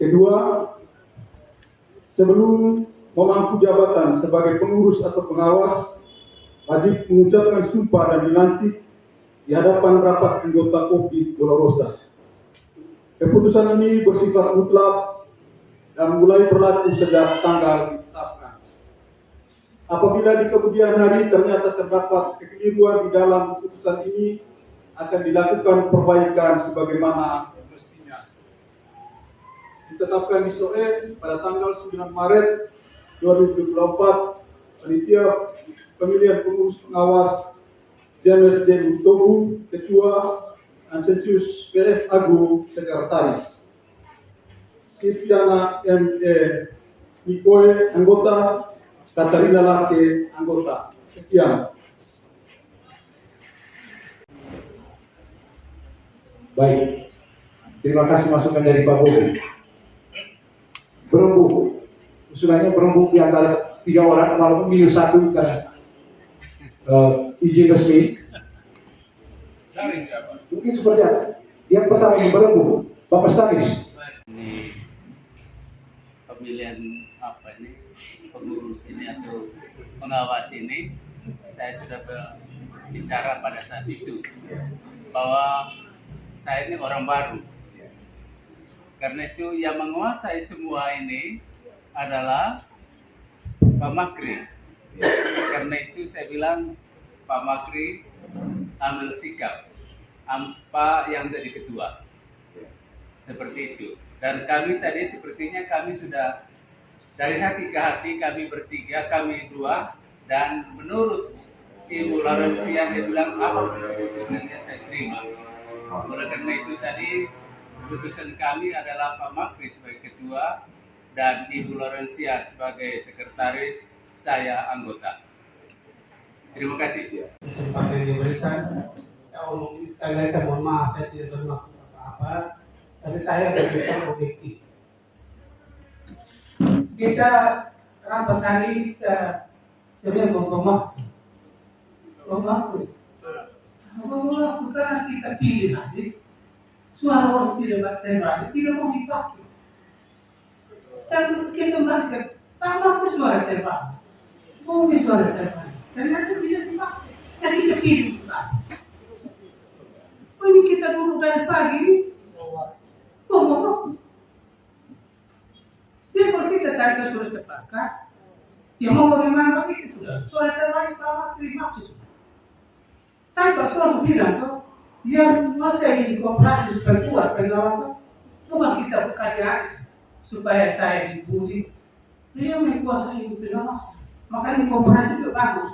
Kedua, sebelum memangku jabatan sebagai pengurus atau pengawas, wajib mengucapkan sumpah dan dilantik di hadapan rapat anggota Kopi Dolorosa. Keputusan ini bersifat mutlak dan mulai berlaku sejak tanggal ditetapkan. Apabila di kemudian hari ternyata terdapat kekeliruan di dalam keputusan ini, akan dilakukan perbaikan sebagaimana mestinya. Ditetapkan di SOE pada tanggal 9 Maret 2024, Panitia Pemilihan Pengurus Pengawas James J. Utobu, Ketua, Ansensius PF Agu, Sekretaris. Sipjana M.E. Nikoe, anggota. Katarina Lake, anggota. Sekian. Baik, terima kasih masukan dari Pak Bobi. Berembuk, usulannya berembuk di antara 3 orang, walaupun milih 1 karena izin resmi. Mungkin seperti apa? Yang pertama ini berembuk, Bapak Stanis. Ini pemilihan pengurus ini atau pengawas ini, saya sudah bicara pada saat itu bahwa saya ini orang baru. Karena itu yang menguasai semua ini adalah Pak Makri. Karena itu saya bilang Pak Makri ambil sikap apa yang jadi ketua. Seperti itu. Dan kami tadi sepertinya kami sudah dari hati ke hati, kami bertiga, kami 2, dan menurut Ibu Laurencia dia bilang apa keputusannya saya terima. Oleh karena itu tadi keputusan kami adalah Pak Makri sebagai ketua dan Ibu Laurencia sebagai sekretaris, saya anggota. Terima kasih. Kesempatan yang diberikan, saya omong ini sekali lagi saya mohon maaf, saya tidak bermaksud apa-apa, tapi saya berbicara objektif. Kita rapat hari ini kita sebenarnya memakai karena kita pilih habis suara orang tidak terbaik, tidak mau dipakai. Dan kita melihat tambah suara terbaik, Mobil suara terbaik. Ternyata tidak dipakai. Dan kita kirim Pak. Ini kita duduk dari pagi ini. Jadi kalau kita tarik ke surat sepakat, ya mau bagaimana begitu sudah. Suara terbaik sama terima kasih. Tanpa suatu bilang tuh, ya masa ini koperasi supaya kuat pengawasan, bukan kita bekerja aja supaya saya dipuji. Dia menguasai pengawasan, makanya koperasi itu bagus.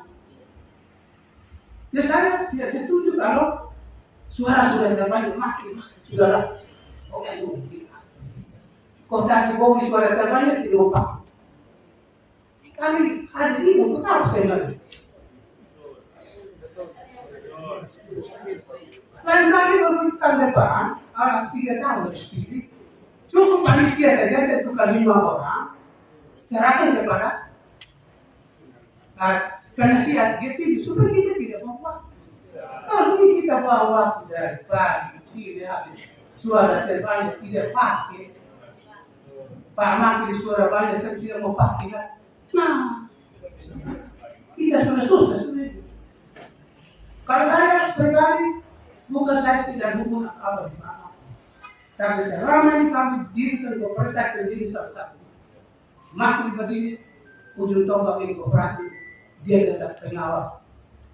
Ya saya tidak setuju kalau suara sudah terbanyak makin saudara. Oke dulu kita. Kota Jokowi suara terbanyak tidak mau pakai. Kami hari ini untuk apa saya bilang? Lain kali berbicara depan, orang 3 tahun lebih, cukup panitia saja tentukan 5 orang, serahkan kepada penasihat GP supaya kita tidak membuat. Kalau ini kita bawa dari pagi, tidak suara terbanyak tidak pakai, Pak Maki suara banyak saya tidak mau pakai kan? Nah, kita sudah susah sudah. Kalau saya pribadi, bukan saya tidak hubungan apa di mana. Tapi saya ramai kami dirikan koperasi berdiri salah satu. Makin berdiri, ujung tombak ini koperasi, dia tetap pengawas.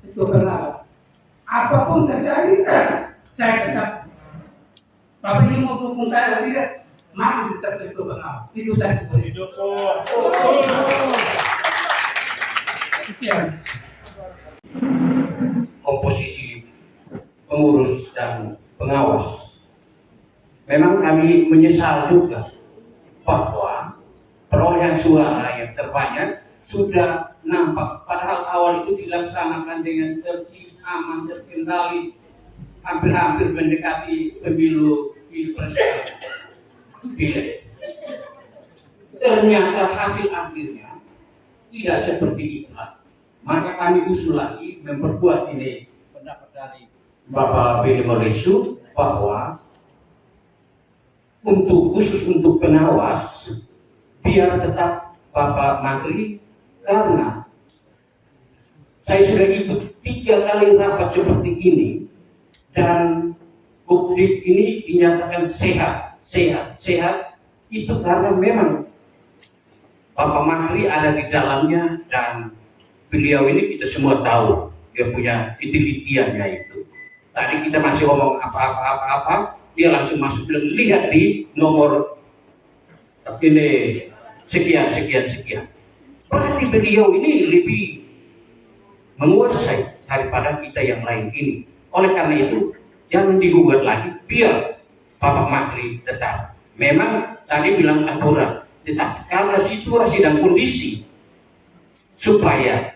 Itu pengawas. Apapun terjadi, saya tetap. Bapak ini mau dukung saya atau tidak, makin tetap itu pengawas. Itu saya beri. Sekian. Komposisi pengurus dan pengawas. Memang kami menyesal juga bahwa perolehan suara yang terbanyak sudah nampak, padahal awal itu dilaksanakan dengan tertib, aman, terkendali, hampir-hampir mendekati pemilu pilpres. Ternyata hasil akhirnya tidak seperti itu. Maka kami usul lagi memperkuat ini pendapat dari Bapak Billy Morisu bahwa khusus untuk pengawas biar tetap Bapak Magri, karena saya sudah ikut 3 kali rapat seperti ini dan Kopdip ini dinyatakan sehat itu karena memang Bapak Magri ada di dalamnya dan beliau ini kita semua tahu dia punya ketelitiannya itu. Tadi kita masih ngomong apa, dia langsung masuk dan lihat di nomor ini sekian. Berarti beliau ini lebih menguasai daripada kita yang lain ini. Oleh karena itu jangan digugat lagi, biar Bapak Magri tetap. Memang tadi bilang aturan, tetapi karena situasi dan kondisi supaya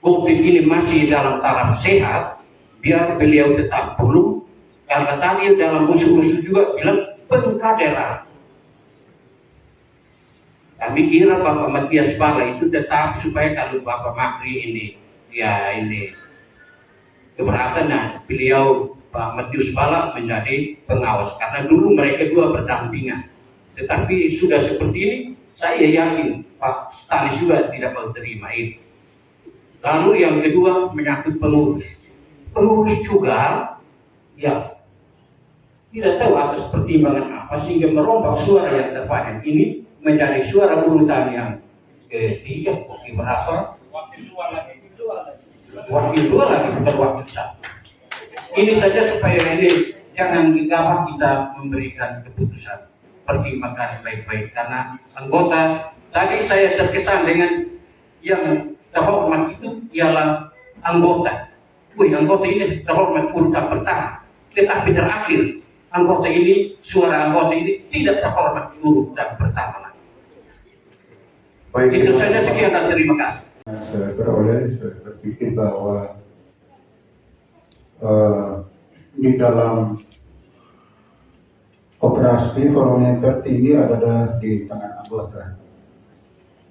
COVID ini masih dalam taraf sehat, biar beliau tetap dulu. Karena tadi dalam musuh-musuh juga bilang pengkaderan. Kami kira Bapak Matias Bala itu tetap supaya kalau Bapak Magri ini, ya ini keberatan, nah beliau Pak Matius Bala menjadi pengawas. Karena dulu mereka dua berdampingan. Tetapi sudah seperti ini, saya yakin Pak Stanis juga tidak mau terima ini. Lalu yang kedua menyangkut pengurus. Pengurus juga ya tidak tahu atas pertimbangan apa sehingga merombak suara yang terbanyak ini menjadi suara urutan yang ketiga, wakil berapa? Wakil dua lagi, bukan wakil 1. Ini saja supaya ini jangan gegabah kita memberikan keputusan. Pertimbangkan baik-baik karena anggota tadi saya terkesan dengan yang terhormat itu ialah anggota. Anggota ini terhormat urutan pertama, tetapi terakhir anggota ini, suara anggota ini tidak terhormat urutan pertama lagi. Baik, itu saja, sekian dan terima kasih. Saya beroleh berpikir bahwa di dalam operasi forum yang tertinggi adalah di tangan anggota.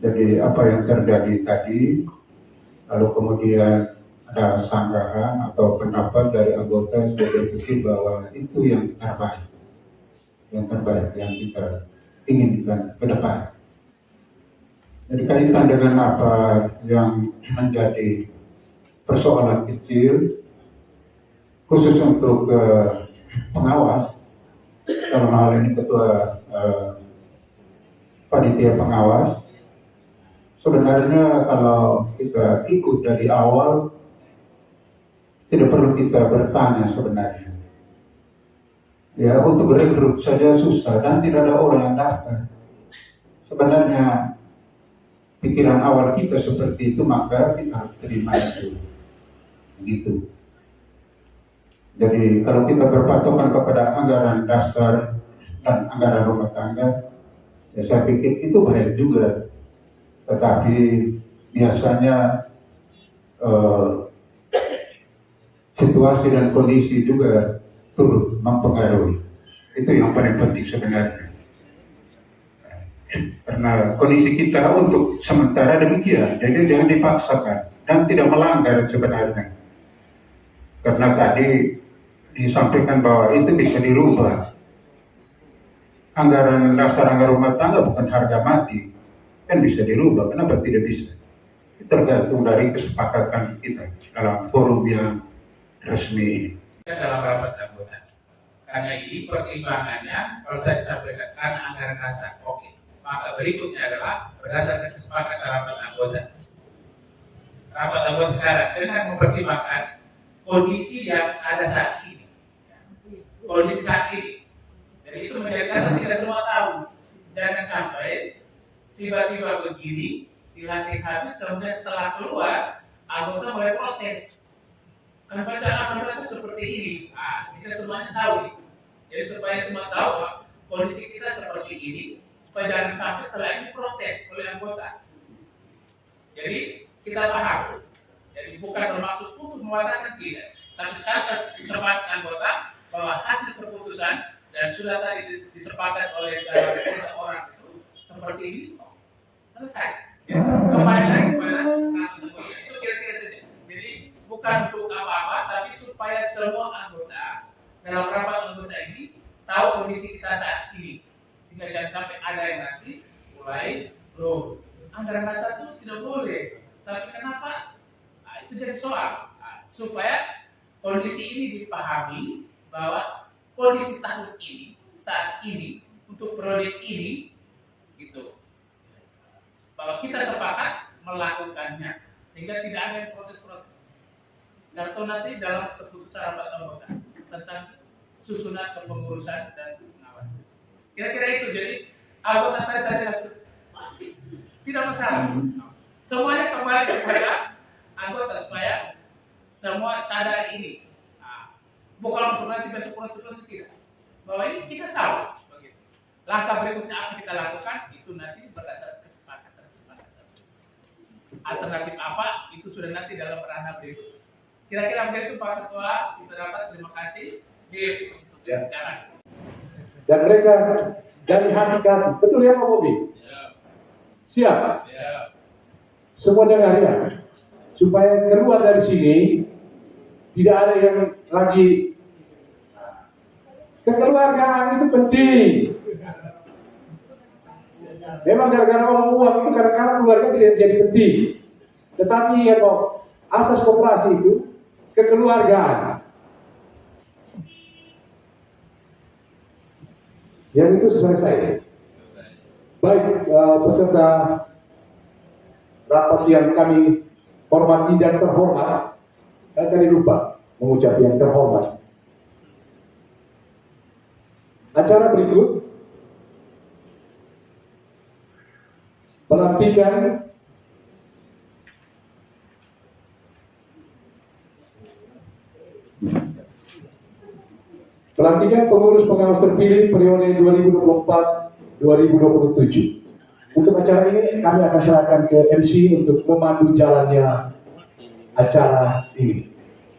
Jadi apa yang terjadi tadi, lalu kemudian ada sanggahan atau pendapat dari anggota, saya berpikir bahwa itu yang terbaik yang kita inginkan ke depan. Jadi kaitan dengan apa yang menjadi persoalan kecil, khusus untuk pengawas, dalam hal ini ketua panitia pengawas, sebenarnya kalau kita ikut dari awal, tidak perlu kita bertanya sebenarnya. Ya, untuk rekrut saja susah dan tidak ada orang yang daftar. Sebenarnya pikiran awal kita seperti itu, maka kita harus terima itu. Gitu. Jadi kalau kita berpatokan kepada anggaran dasar dan anggaran rumah tangga, ya saya pikir itu baik juga. Tetapi biasanya situasi dan kondisi juga turut mempengaruhi. Itu yang paling penting sebenarnya. Karena kondisi kita untuk sementara demikian, jadi jangan dipaksakan dan tidak melanggar sebenarnya. Karena tadi disampaikan bahwa itu bisa dirubah. Anggaran dasar anggaran rumah tangga bukan harga mati, kan bisa dirubah. Kenapa tidak bisa? Tergantung dari kesepakatan kita dalam forum yang resmi. Dalam rapat anggota. Karena ini pertimbangannya kalau tadi disampaikan karena anggaran dasar, oke. Maka berikutnya adalah berdasarkan kesepakatan rapat anggota. Rapat anggota sekarang dengan mempertimbangkan kondisi yang ada saat ini. Kondisi saat ini. Jadi itu menjadikan kita semua tahu. Jangan sampai tiba-tiba begini, dilatih habis, kemudian setelah keluar, anggota mulai protes. Kan bacaan anggaran seperti ini, sehingga semuanya tahu. Jadi supaya semua tahu kondisi kita seperti ini, supaya jangan sampai setelah ini protes oleh anggota. Jadi kita paham. Jadi bukan bermaksud untuk mewadakan tidak, tapi sangat disepakati anggota bahwa hasil keputusan dan sudah tadi disepakati oleh tiga orang itu seperti ini, selesai. Ya, kembali lagi kepada itu kira-kira saja. Jadi bukan untuk apa-apa, tapi supaya semua anggota dalam rapat anggota ini tahu kondisi kita saat ini, sehingga jangan sampai ada yang nanti mulai loh anggaran dasar itu tidak boleh, tapi kenapa? Itu jadi soal supaya kondisi ini dipahami bahwa kondisi tahun ini saat ini untuk periode ini gitu, bahwa kita sepakat melakukannya sehingga tidak ada yang protes-protes. Atau nanti dalam keputusan rapat anggota tentang susunan kepengurusan dan pengawasan. Kira-kira itu. Jadi anggota tadi saja masih tidak masalah. Semuanya kembali kepada anggota supaya semua sadar ini. Bukan untuk nanti besok tidak. Bahwa ini kita tahu. Begitu. Langkah berikutnya apa kita lakukan itu nanti berdasarkan kesepakatan. Alternatif apa itu sudah nanti dalam ranah berikut. Kira-kira begitu Pak Ketua, kita dapat terima kasih untuk jalan. Dan mereka dari hati, betul ya Pak Bobi? Siap? Siap. Semua dengar ya, supaya keluar dari sini tidak ada yang lagi kekeluargaan itu penting. Memang gara-gara ngomong uang itu kadang-kadang keluarga tidak jadi penting. Tetapi ya Pak, asas koperasi itu kekeluargaan. Yang itu selesai. Baik, peserta rapat yang kami hormati dan terhormat, saya tadi lupa mengucap yang terhormat. Acara berikut pelantikan pengurus pengawas terpilih periode 2024-2027. Untuk acara ini kami akan serahkan ke MC untuk memandu jalannya acara ini.